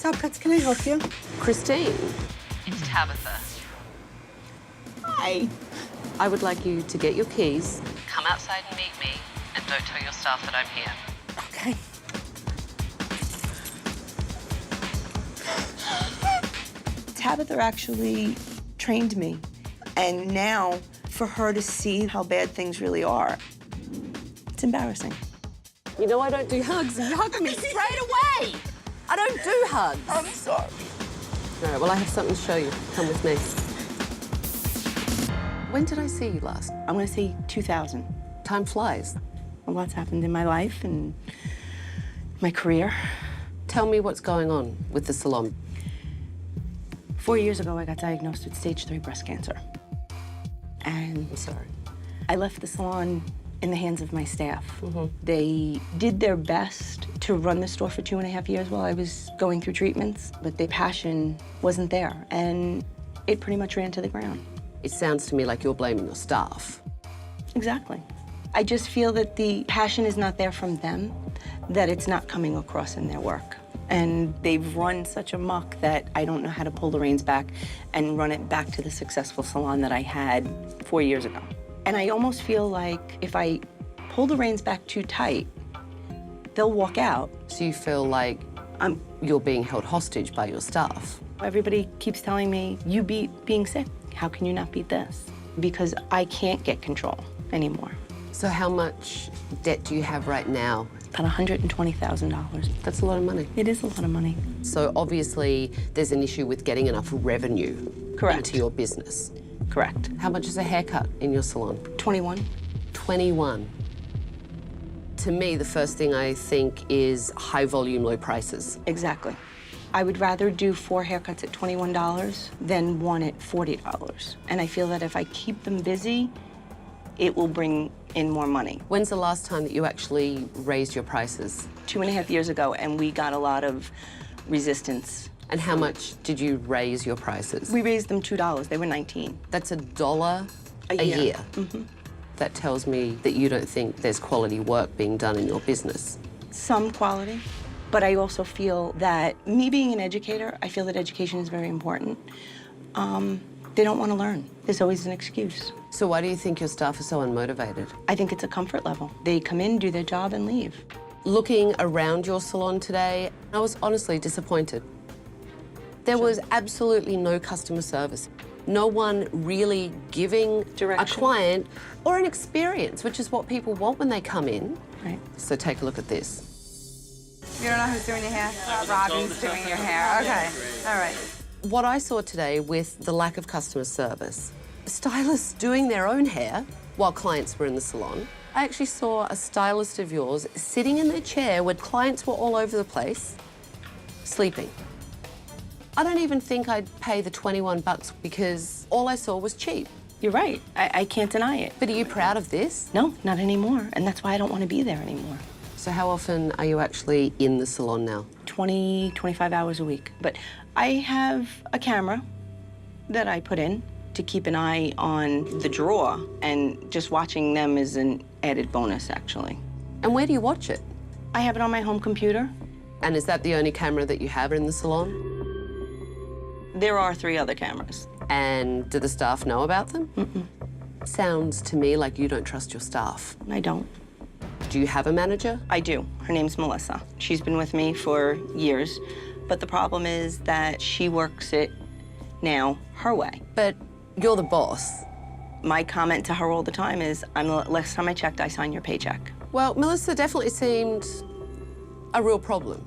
Top Cuts, can I help you? Christine, it's Tabatha. Hi. I would like you to get your keys, come outside and meet me, and don't tell your staff that I'm here. Okay. Tabatha actually trained me, and now for her to see how bad things really are, it's embarrassing. You know I don't do hugs. You hug me straight away. I don't do hugs. I'm sorry. All right, well, I have something to show you. Come with me. When did I see you last? I'm gonna say 2000. Time flies. A lot's happened in my life and my career. Tell me what's going on with the salon. 4 years ago, I got diagnosed with stage 3 breast cancer. And I'm sorry. I left the salon in the hands of my staff. They did their best to run the store for 2.5 years while I was going through treatments, but their passion wasn't there, and it pretty much ran to the ground. It sounds to me like you're blaming your staff. Exactly. I just feel that the passion is not there from them, that it's not coming across in their work. And they've run such amok that I don't know how to pull the reins back and run it back to the successful salon that I had 4 years ago. And I almost feel like if I pull the reins back too tight, they'll walk out. So you feel like you're being held hostage by your staff? Everybody keeps telling me, you beat being sick. How can you not beat this? Because I can't get control anymore. So how much debt do you have right now? About $120,000. That's a lot of money. It is a lot of money. So obviously there's an issue with getting enough revenue into your business. Correct. How much is a haircut in your salon? 21. 21. To me, the first thing I think is high volume, low prices. Exactly. I would rather do 4 haircuts at $21 than 1 at $40. And I feel that if I keep them busy, it will bring in more money. When's the last time that you actually raised your prices? 2.5 years ago, and we got a lot of resistance. And how much did you raise your prices? We raised them $2. They were 19. That's $1 a year. That tells me that you don't think there's quality work being done in your business. Some quality, but I also feel that me being an educator, I feel that education is very important. They don't want to learn. There's always an excuse. So why do you think your staff are so unmotivated? I think it's a comfort level. They come in, do their job, and leave. Looking around your salon today, I was honestly disappointed. There was absolutely no customer service. No one really giving a client or an experience, which is what people want when they come in. Right. So take a look at this. You don't know who's doing your hair? Robin's doing your hair. Okay. All right. What I saw today with the lack of customer service, stylists doing their own hair while clients were in the salon. I actually saw a stylist of yours sitting in their chair when clients were all over the place, sleeping. I don't even think I'd pay the 21 bucks because all I saw was cheap. You're right. I can't deny it. But are you proud of this? No, not anymore. And that's why I don't want to be there anymore. So how often are you actually in the salon now? 20, 25 hours a week. But I have a camera that I put in to keep an eye on the drawer, and just watching them is an added bonus, actually. And where do you watch it? I have it on my home computer. And is that the only camera that you have in the salon? There are 3 other cameras. And do the staff know about them? Sounds to me like you don't trust your staff. I don't. Do you have a manager? I do. Her name's Melissa. She's been with me for years, but the problem is that she works it now her way. But you're the boss. My comment to her all the time is, last time I checked, I signed your paycheck. Well, Melissa definitely seemed a real problem.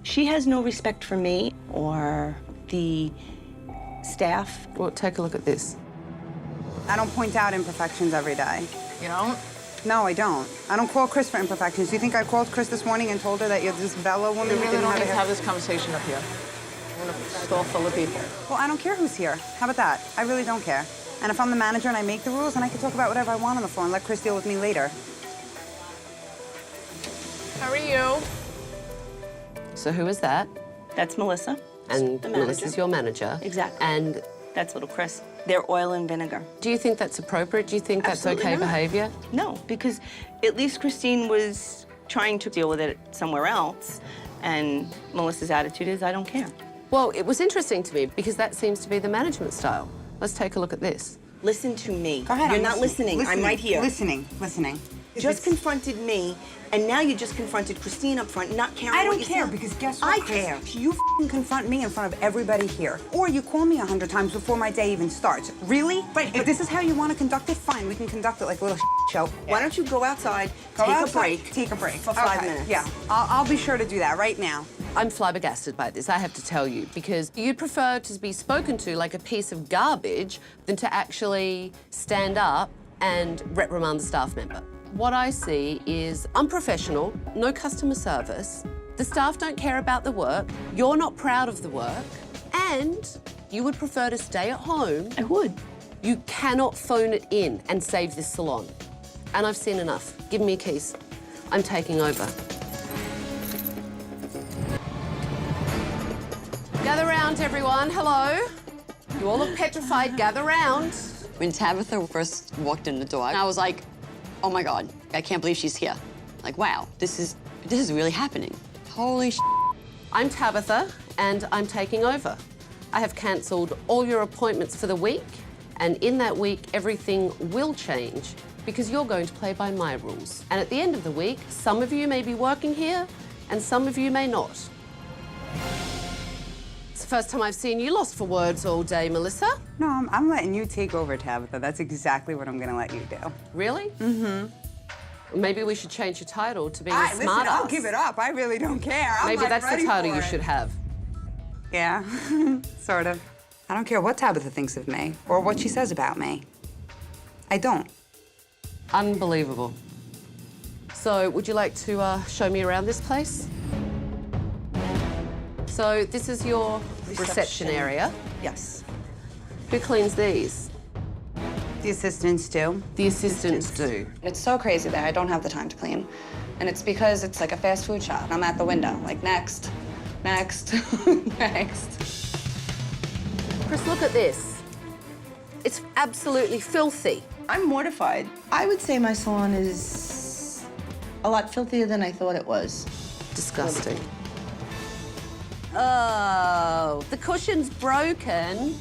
She has no respect for me or the staff. Well, take a look at this. I don't point out imperfections every day. You don't? No, I don't. I don't call Chris for imperfections. Do you think I called Chris this morning and told her that you're this Bella woman We who really didn't don't need have to a have this conversation up here. I'm in a store full of people. Well, I don't care who's here. How about that? I really don't care. And if I'm the manager and I make the rules, then I can talk about whatever I want on the floor and let Chris deal with me later. How are you? So who is that? That's Melissa. And the manager. Melissa's your manager. Exactly. And That's little Chris. They're oil and vinegar. do you think that's appropriate? Do you think that's Absolutely okay not. behaviour? No, because at least Christine was trying to deal with it somewhere else, and Melissa's attitude is, I don't care. Well, it was interesting to me because that seems to be the management style. Let's take a look at this. Listen to me. Go ahead. You're I'm not listening. I'm right here. Listening. Just confronted me, and now you just confronted Christine up front, not caring I what don't you care said. because guess what, I Chris? care. You f***ing confront me in front of everybody here. Or you call me 100 times before my day even starts. Really? But if this is how you want to conduct it, fine. We can conduct it like a little show. Why don't you go outside, Go take outside, a break. Take a break. For 5 Okay, minutes. Yeah, I'll be sure to do that right now. I'm flabbergasted by this, I have to tell you, because you'd prefer to be spoken to like a piece of garbage than to actually stand up and reprimand the staff member. What I see is unprofessional, no customer service, the staff don't care about the work, you're not proud of the work, and you would prefer to stay at home. I would. You cannot phone it in and save this salon. And I've seen enough. Give me your keys. I'm taking over. Gather round, everyone. Hello. You all look petrified. Gather round. When Tabatha first walked in the door, I was like, oh my God, I can't believe she's here. Like, wow, this is really happening. Holy shit. I'm Tabatha, and I'm taking over. I have cancelled all your appointments for the week, and in that week, everything will change because you're going to play by my rules. And at the end of the week, some of you may be working here, and some of you may not. It's the first time I've seen you lost for words all day, Melissa. No, I'm letting you take over, Tabatha. That's exactly what I'm going to let you do. Really? Mm-hmm. Maybe we should change your title to being a Listen, smart I'll ass. give it up. I really don't care. I'm Maybe like, that's the ready title for you it. should have. Yeah, sort of. I don't care what Tabatha thinks of me or what she says about me. I don't. Unbelievable. So, would you like to show me around this place? So, this is your reception area. Yes. Who cleans these? The assistants do. The assistants do. It's so crazy that I don't have the time to clean. And it's because it's like a fast food shop. I'm at the window, like next, next, next. Chris, look at this. It's absolutely filthy. I'm mortified. I would say my salon is a lot filthier than I thought it was. Disgusting. Oh, the cushion's broken.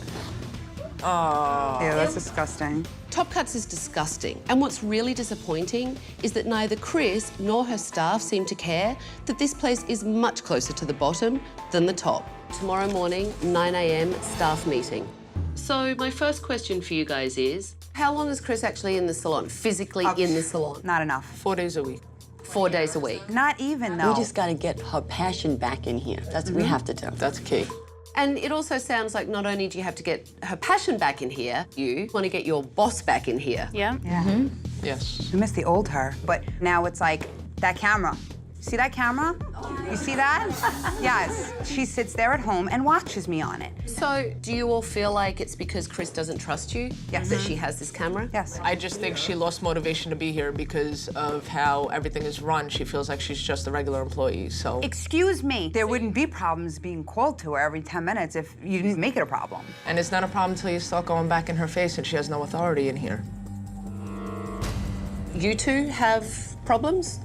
Yeah, that's disgusting. Top Cuts is disgusting. And what's really disappointing is that neither Chris nor her staff seem to care that this place is much closer to the bottom than the top. Tomorrow morning, 9 a.m. staff meeting. So my first question for you guys is, how long is Chris actually in the salon, physically in the salon? Not enough. 4 days a week. 4 days a week. Not even, though. We just gotta get her passion back in here. That's what we have to do. That's key. And it also sounds like not only do you have to get her passion back in here, you want to get your boss back in here. Yeah? Yeah. Yes. I miss the old her, but now it's like that camera. See that camera? You see that? Yes. She sits there at home and watches me on it. So do you all feel like it's because Chris doesn't trust you? Yes. That she has this camera? Yes. I just think she lost motivation to be here because of how everything is run. She feels like she's just a regular employee, so. Excuse me. There wouldn't be problems being called to her every 10 minutes if you didn't make it a problem. And it's not a problem until you start going back in her face and she has no authority in here. You two have problems?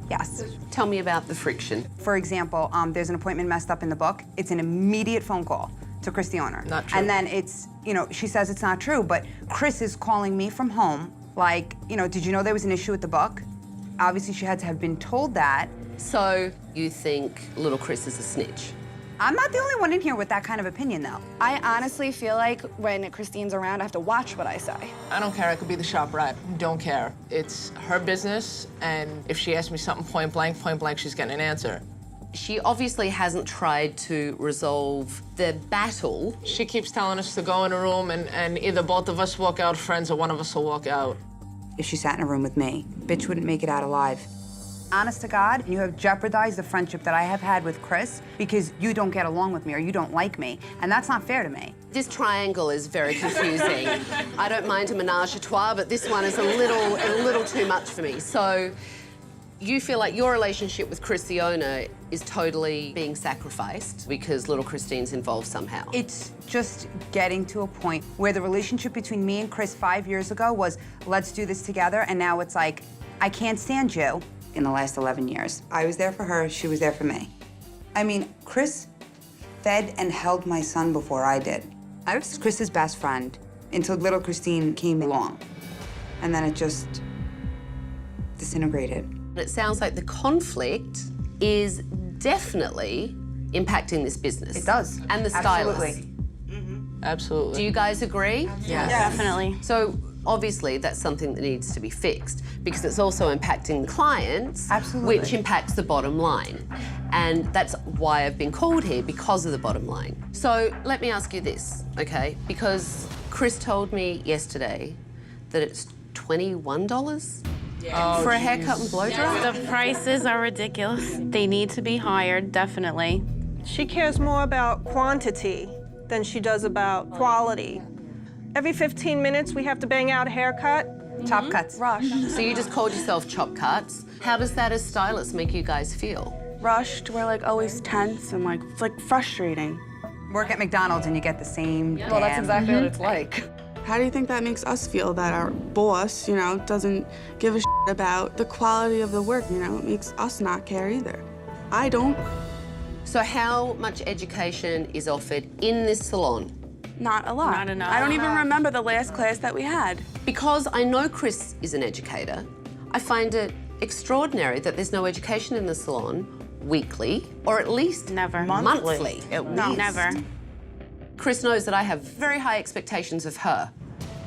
Yes. Tell me about the friction. For example, there's an appointment messed up in the book. It's an immediate phone call to Chris, the owner. Not true. And then it's, she says it's not true, but Chris is calling me from home, like, did you know there was an issue with the book? Obviously, she had to have been told that. So you think little Chris is a snitch? I'm not the only one in here with that kind of opinion, though. I honestly feel like when Christine's around, I have to watch what I say. I don't care. I could be the shop rat. Don't care. It's her business, and if she asks me something point blank, she's getting an answer. She obviously hasn't tried to resolve the battle. She keeps telling us to go in a room and either both of us walk out friends or one of us will walk out. If she sat in a room with me, bitch wouldn't make it out alive. Honest to God, you have jeopardized the friendship that I have had with Chris because you don't get along with me or you don't like me, and that's not fair to me. This triangle is very confusing. I don't mind a menage a trois, but this one is a little too much for me. So you feel like your relationship with Chris, the owner, is totally being sacrificed because little Christine's involved somehow. It's just getting to a point where the relationship between me and Chris 5 years ago was, let's do this together, and now it's like, I can't stand you. in the last 11 years. I was there for her, she was there for me. I mean, Chris fed and held my son before I did. I was Chris's best friend until little Christine came along. And then it just disintegrated. It sounds like the conflict is definitely impacting this business. It does. And the stylist. Absolutely. Absolutely. Do you guys agree? Yes. Definitely. So obviously that's something that needs to be fixed because it's also impacting clients, Absolutely. which impacts the bottom line. And that's why I've been called here, because of the bottom line. So let me ask you this, okay? Because Chris told me yesterday that it's $21 for a haircut and blow dry. The prices are ridiculous. They need to be higher, definitely. She cares more about quantity than she does about quality. Every 15 minutes, we have to bang out a haircut. Top cuts. Rushed. So you just called yourself chop cuts. How does that as stylists make you guys feel? Rushed, we're like always tense and like it's like frustrating. Work at McDonald's and you get the same Well, that's damn- exactly what it's like. How do you think that makes us feel that our boss, you know, doesn't give a shit about the quality of the work, you know? It makes us not care either. I don't. So how much education is offered in this salon? Not a lot. Not enough. I don't even remember the last class that we had. Because I know Chris is an educator, I find it extraordinary that there's no education in the salon weekly, or at least Never. monthly. No, never. Chris knows that I have very high expectations of her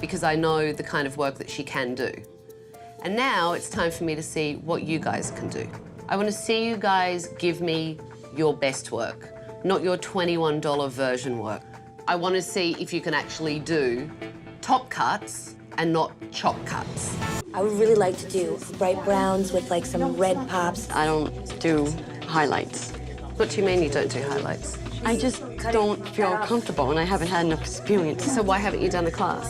because I know the kind of work that she can do. And now it's time for me to see what you guys can do. I want to see you guys give me your best work, not your $21 version work. I want to see if you can actually do top cuts and not chop cuts. I would really like to do bright browns with like some red pops. I don't do highlights. What do you mean you don't do highlights? I just don't feel comfortable and I haven't had enough experience. So why haven't you done a class?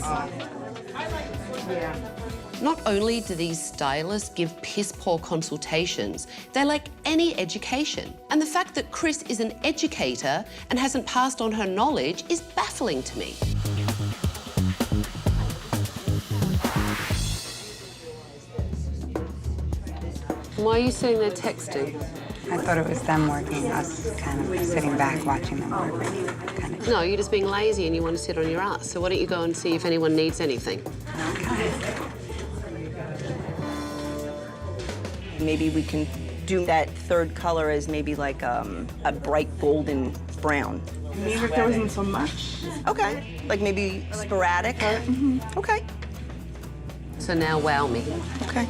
Not only do these stylists give piss-poor consultations, they're like any education. And the fact that Chris is an educator and hasn't passed on her knowledge is baffling to me. Why are you sitting there texting? I thought it was them working, us kind of sitting back watching them work. Kind of. No, you're just being lazy and you want to sit on your ass. So why don't you go and see if anyone needs anything? Maybe we can do that third color as maybe like a bright golden brown. Maybe if there wasn't so much. Okay. Like maybe sporadic. Okay. So now wow me. Okay.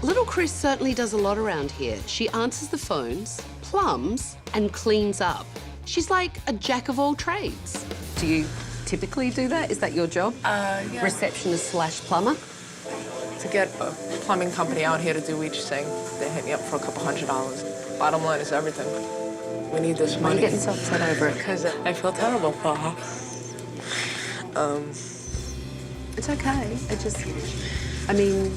Little Chris certainly does a lot around here. She answers the phones, plums, and cleans up. She's like a jack of all trades. Do you typically do that? Is that your job? Yeah. Receptionist slash plumber? To get a plumbing company out here to do each thing, they hit me up for a couple $100. Bottom line is everything. We need this Why are money. you getting so upset over it? Because I feel terrible for her. It's okay. I mean,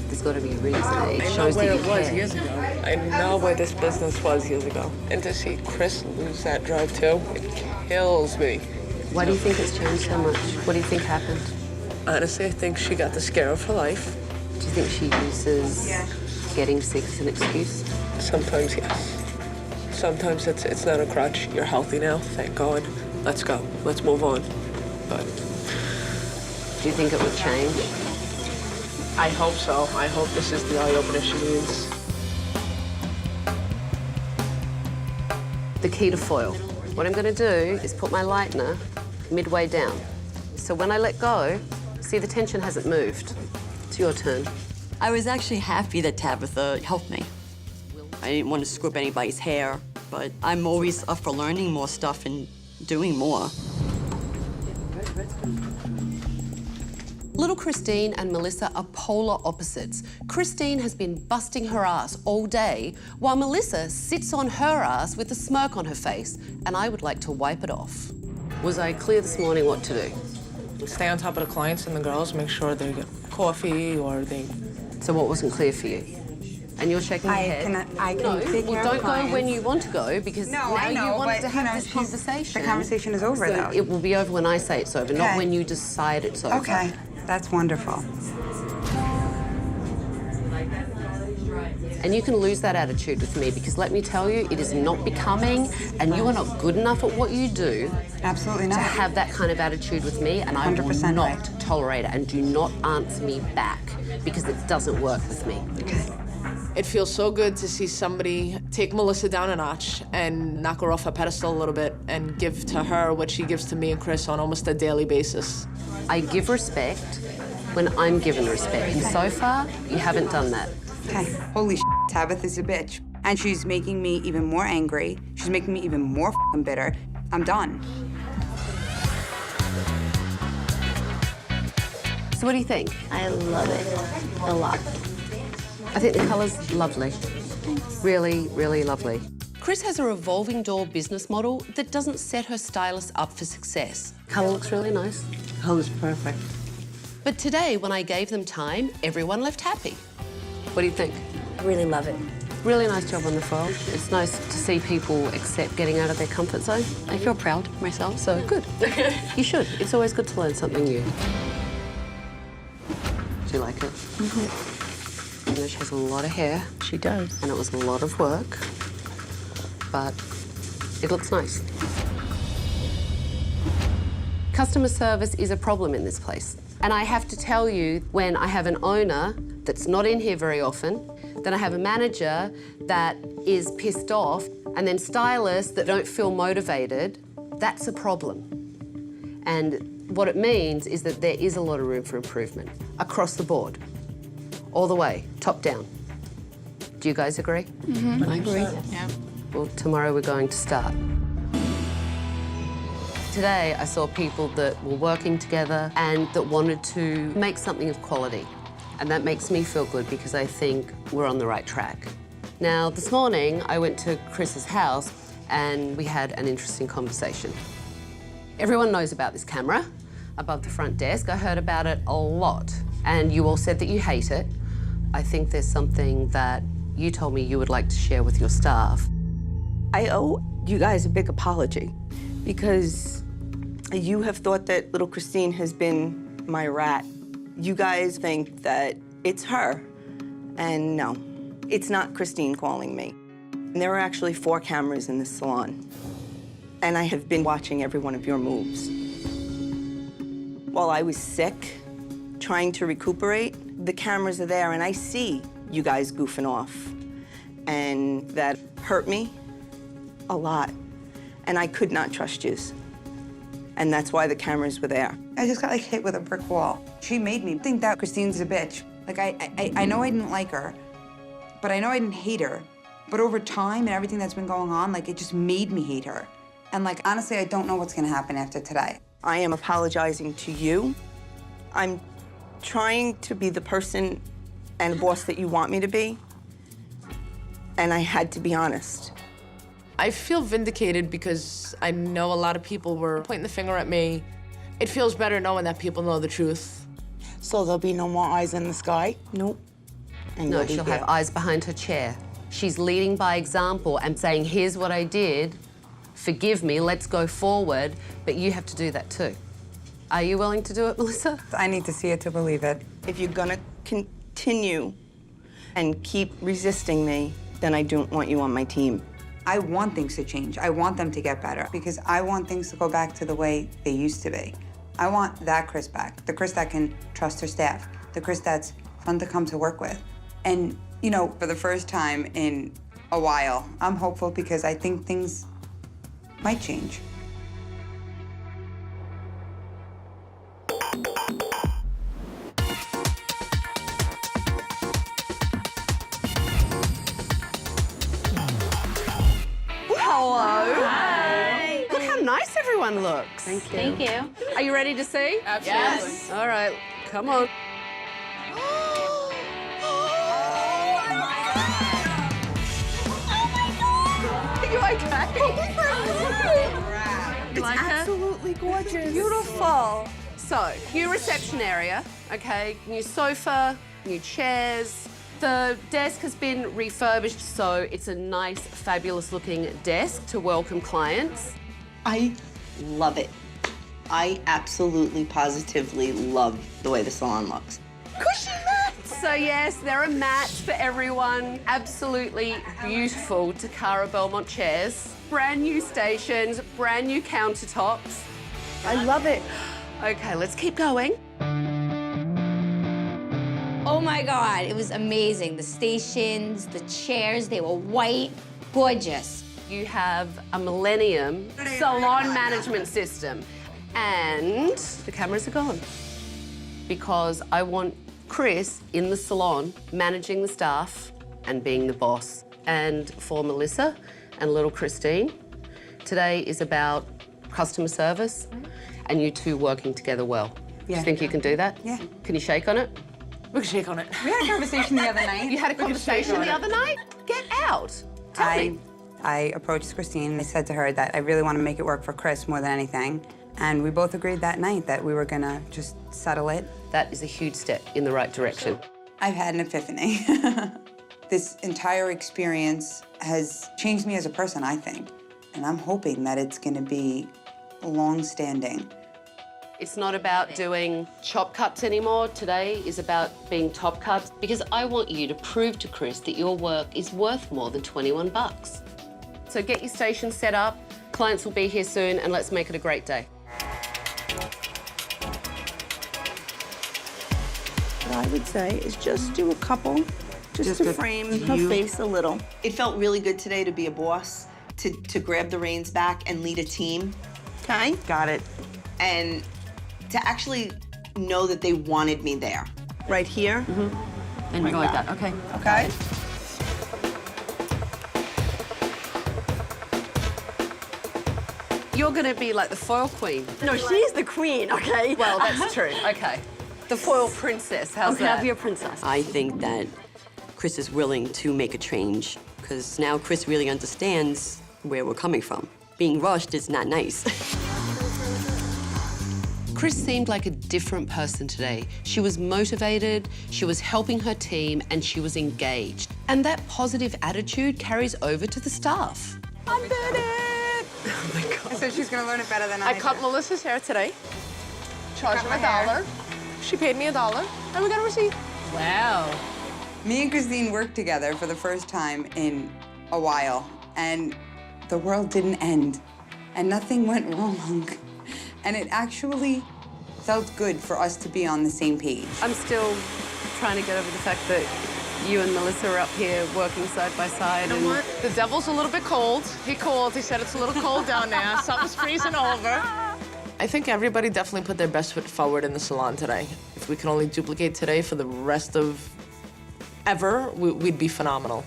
there's got to be a reason. It shows that you care. years ago. I know where this business was years ago. And to see Chris lose that drive too, it kills me. Why do you think it's changed so much? What do you think happened? Honestly, I think she got the scare of her life. Do you think she uses getting sick as an excuse? Sometimes, yes. Sometimes it's not a crutch. You're healthy now, thank God. Let's go. Let's move on. But Do you think it would change? I hope so. I hope this is the eye-opener she needs. The key to foil. What I'm going to do is put my lightener midway down. So when I let go, see the tension hasn't moved. It's your turn. I was actually happy that Tabatha helped me. I didn't want to screw up anybody's hair, but I'm always up for learning more stuff and doing more. Little Christine and Melissa are polar opposites. Christine has been busting her ass all day, while Melissa sits on her ass with a smirk on her face, and I would like to wipe it off. Was I clear this morning what to do? Stay on top of the clients and the girls, make sure they get coffee or they... So what wasn't clear for you? and you're shaking your head. I can No, take care well, of don't go when clients. you want to go, because No, now I know, you want but, to have this she's- conversation. the conversation is over, So though. it will be over when I say it's over, not Okay. when you decide it's over. Okay, that's wonderful. And you can lose that attitude with me, because let me tell you, it is not becoming, and you are not good enough at what you do Absolutely to not. have that kind of attitude with me, and I will 100% not right. tolerate it. And do not answer me back, because it doesn't work with me. It feels so good to see somebody take Melissa down a notch and knock her off her pedestal a little bit and give to her what she gives to me and Chris on almost a daily basis. I give respect when I'm given respect, and so far, you haven't done that. Okay, holy shit, Tabatha's a bitch. And she's making me even more angry. She's making me even more f***ing bitter. I'm done. So what do you think? I love it a lot. I think the colour's lovely. Really, really lovely. Chris has a revolving door business model that doesn't set her stylist up for success. Colour looks really nice. Colour's perfect. But today, when I gave them time, everyone left happy. What do you think? I really love it. Really nice job on the file. It's nice to see people accept getting out of their comfort zone. I feel proud of myself, so good. You should. It's always good to learn something new. Do you like it? Mm-hmm. You know, she has a lot of hair. She does. And it was a lot of work, but it looks nice. Customer service is a problem in this place. And I have to tell you, when I have an owner that's not in here very often, then I have a manager that is pissed off, and then stylists that don't feel motivated, that's a problem. And what it means is that there is a lot of room for improvement across the board, all the way, top down. Do you guys agree? Mm-hmm. I agree. Yeah. Well, tomorrow we're going to start. Today, I saw people that were working together and that wanted to make something of quality. And that makes me feel good, because I think we're on the right track. Now, this morning, I went to Chris's house and we had an interesting conversation. Everyone knows about this camera above the front desk. I heard about it a lot. And you all said that you hate it. I think there's something that you told me you would like to share with your staff. I owe you guys a big apology, because you have thought that little Christine has been my rat. You guys think that it's her, and no, it's not Christine calling me. And there are actually 4 cameras in this salon, and I have been watching every one of your moves. While I was sick, trying to recuperate, the cameras are there, and I see you guys goofing off, and that hurt me a lot, and I could not trust yous. And that's why the cameras were there. I just got like hit with a brick wall. She made me think that Christine's a bitch. Like I know I didn't like her, but I know I didn't hate her. But over time and everything that's been going on, like it just made me hate her. And like honestly, I don't know what's gonna happen after today. I am apologizing to you. I'm trying to be the person and boss that you want me to be. And I had to be honest. I feel vindicated because I know a lot of people were pointing the finger at me. It feels better knowing that people know the truth. So there'll be no more eyes in the sky? Nope. And No, you'll be she'll here. have eyes behind her chair. She's leading by example and saying, here's what I did, forgive me, let's go forward, but you have to do that too. Are you willing to do it, Melissa? I need to see it to believe it. If you're gonna continue and keep resisting me, then I don't want you on my team. I want things to change. I want them to get better because I want things to go back to the way they used to be. I want that Chris back, the Chris that can trust her staff, the Chris that's fun to come to work with. And, you know, for the first time in a while, I'm hopeful because I think things might change. Hello. Hi. Look how nice everyone looks. Thank you. Thank you. Are you ready to see? Absolutely. Yes. All right, come on. Are you okay? You like it? Absolutely gorgeous. Beautiful. So, new reception area, okay? New sofa, new chairs, The desk has been refurbished, so it's a nice, fabulous-looking desk to welcome clients. I love it. I absolutely, positively love the way the salon looks. Cushion mats! So yes, there are mats for everyone. Absolutely beautiful Takara Belmont chairs. Brand new stations, brand new countertops. I love it. Okay, let's keep going. Oh my God, it was amazing. The stations, the chairs, they were white, gorgeous. You have a Millennium salon management system. And the cameras are gone. Because I want Chris in the salon, managing the staff and being the boss. And for Melissa and little Christine, today is about customer service and you two working together well. Do you think you can do that? Yeah. Can you shake on it? We can shake on it. We had a conversation the other night. You had a conversation the other night? Get out. Tell me. I approached Christine and I said to her that I really want to make it work for Chris more than anything. And we both agreed that night that we were gonna just settle it. That is a huge step in the right direction. I've had an epiphany. This entire experience has changed me as a person, I think. And I'm hoping that it's gonna be long-standing. It's not about doing chop cuts anymore. Today is about being top cuts because I want you to prove to Chris that your work is worth more than 21 bucks. So get your station set up. Clients will be here soon and let's make it a great day. What I would say is just do a couple, just to frame her face a little. It felt really good today to be a boss, to grab the reins back and lead a team. Okay? Got it. And to actually know that they wanted me there. Right here. And you go like that, okay. Okay? You're gonna be like the foil queen. No, she's the queen, okay? Well, that's true, okay. The foil princess, how's Okay, that? I'll be your princess. I think that Chris is willing to make a change because now Chris really understands where we're coming from. Being rushed is not nice. Chris seemed like a different person today. She was motivated, she was helping her team, and she was engaged. And that positive attitude carries over to the staff. I did it! Oh my God. So she's gonna learn it better than I I cut did. Melissa's hair today. Charged her my hair. $1. She paid me $1, and we got a receipt. Wow. Me and Christine worked together for the first time in a while, and the world didn't end, and nothing went wrong. And it actually felt good for us to be on the same page. I'm still trying to get over the fact that you and Melissa are up here working side by side. You know what? The devil's a little bit cold. He called. He said it's a little cold down there. Something's freezing over. I think everybody definitely put their best foot forward in the salon today. If we can only duplicate today for the rest of ever, we'd be phenomenal.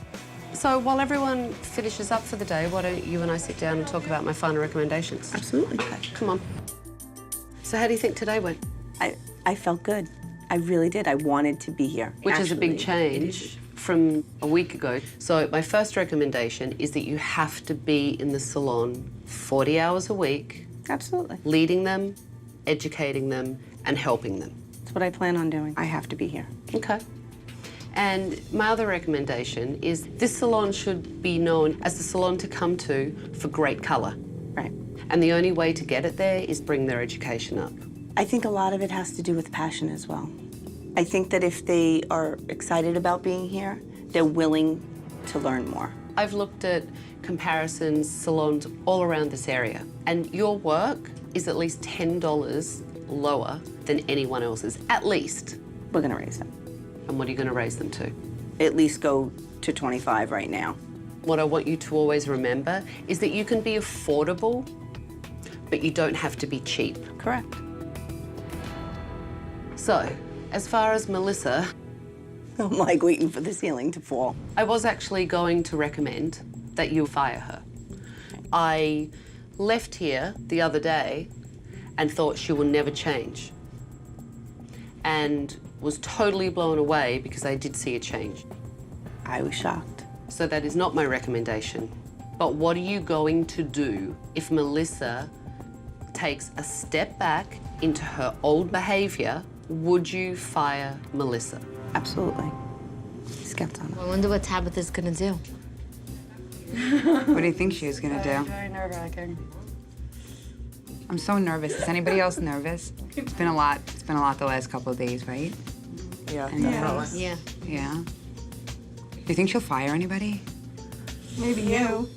So while everyone finishes up for the day, why don't you and I sit down and talk about my final recommendations? Absolutely. Okay, come on. So how do you think today went? I felt good. I really did. I wanted to be here. Which is a big actually. change from a week ago. So my first recommendation is that you have to be in the salon 40 hours a week, Absolutely. leading them, educating them, and helping them. That's what I plan on doing. I have to be here. Okay. And my other recommendation is this salon should be known as the salon to come to for great colour. Right. And the only way to get it there is bring their education up. I think a lot of it has to do with passion as well. I think that if they are excited about being here, they're willing to learn more. I've looked at comparisons, salons all around this area, and your work is at least $10 lower than anyone else's, at least. We're gonna raise them. And what are you going to raise them to? At least go to 25 right now. What I want you to always remember is that you can be affordable, but you don't have to be cheap. Correct. So, as far as Melissa, I'm like waiting for the ceiling to fall. I was actually going to recommend that you fire her. I left here the other day and thought she will never change. And was totally blown away because I did see a change. I was shocked. So that is not my recommendation. But what are you going to do if Melissa takes a step back into her old behavior? Would you fire Melissa? Absolutely. Skipped on I wonder what Tabatha's gonna do. What do you think she was gonna do? Very nerve-wracking. I'm so nervous. Is anybody else nervous? It's been a lot. It's been a lot the last couple of days, right? Yeah, And, definitely. Yeah. Yeah. Do you think she'll fire anybody? Maybe you.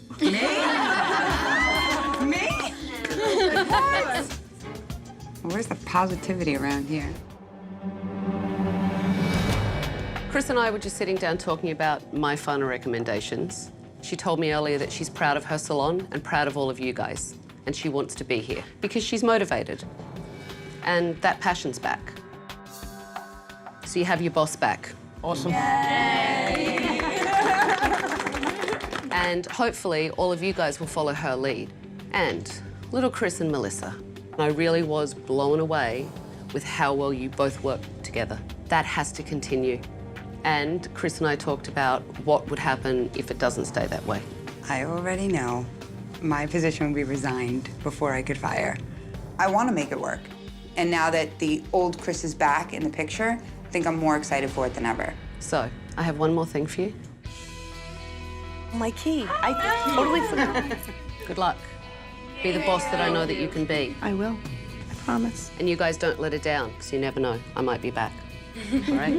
Where's the positivity around here? Chris and I were just sitting down talking about my final recommendations. She told me earlier that she's proud of her salon and proud of all of you guys. And she wants to be here because she's motivated. And that passion's back. So you have your boss back. Awesome. And hopefully all of you guys will follow her lead. And little Chris and Melissa. I really was blown away with how well you both work together. That has to continue. And Chris and I talked about what would happen if it doesn't stay that way. I already know my position would be resigned before I could fire. I want to make it work. And now that the old Chris is back in the picture, I think I'm more excited for it than ever. So, I have one more thing for you. My key. I totally forgot. Good luck. Be the boss that I know that you can be. I will. I promise. And you guys don't let her down, because you never know. I might be back. All right?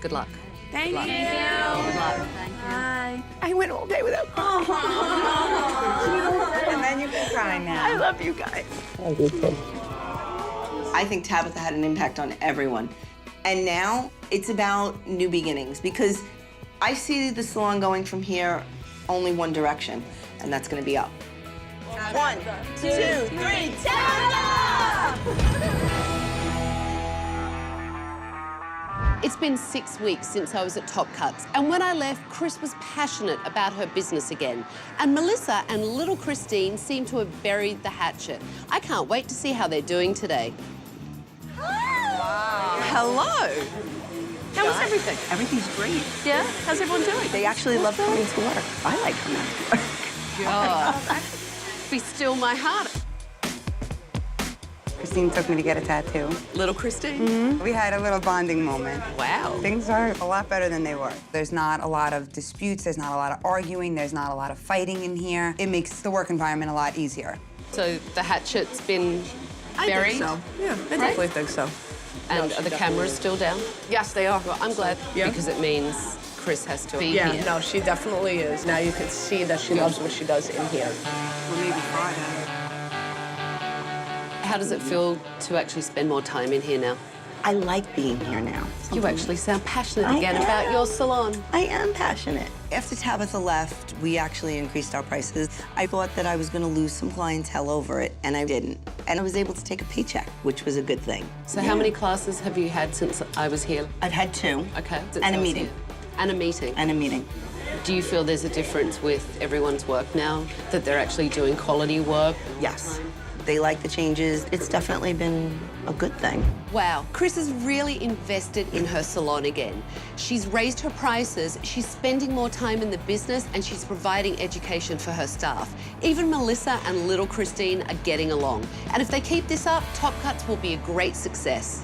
Good luck. Thank you. Good luck. I went all day without crying. And then you can cry now. I love you guys. I think Tabatha had an impact on everyone. And now it's about new beginnings because I see the salon going from here only one direction, and that's gonna be up. 1, 2, 3, Tabatha! It's been 6 weeks since I was at Top Cuts, and when I left, Chris was passionate about her business again. And Melissa and little Christine seem to have buried the hatchet. I can't wait to see how they're doing today. Wow. Hello. How was everything? Everything's great. Yeah? How's everyone doing? They actually love coming to work. I like coming to work. God. Be still my heart. Christine took me to get a tattoo. Little Christine? We had a little bonding moment. Wow. Things are a lot better than they were. There's not a lot of disputes, there's not a lot of arguing, there's not a lot of fighting in here. It makes the work environment a lot easier. So the hatchet's been buried? Yeah, I definitely think so. And are the cameras still down? Yes, they are. Well, I'm glad because it means Chris has to be Yeah, here. no, she definitely is. Now you can see that she loves what she does in here. Well, maybe Friday. How does it feel to actually spend more time in here now? I like being here now. You actually sound passionate I again am. about your salon. I am passionate. After Tabatha left, we actually increased our prices. I thought that I was going to lose some clientele over it, and I didn't. And I was able to take a paycheck, which was a good thing. So how many classes have you had since I was here? I've had 2. Okay. since And I a was meeting. here. And a meeting. And a meeting. Do you feel there's a difference with everyone's work now? That they're actually doing quality work? Yes. They like the changes. It's definitely been a good thing. Wow, Chris has really invested in her salon again. She's raised her prices, she's spending more time in the business, and she's providing education for her staff. Even Melissa and little Christine are getting along. And if they keep this up, Top Cuts will be a great success.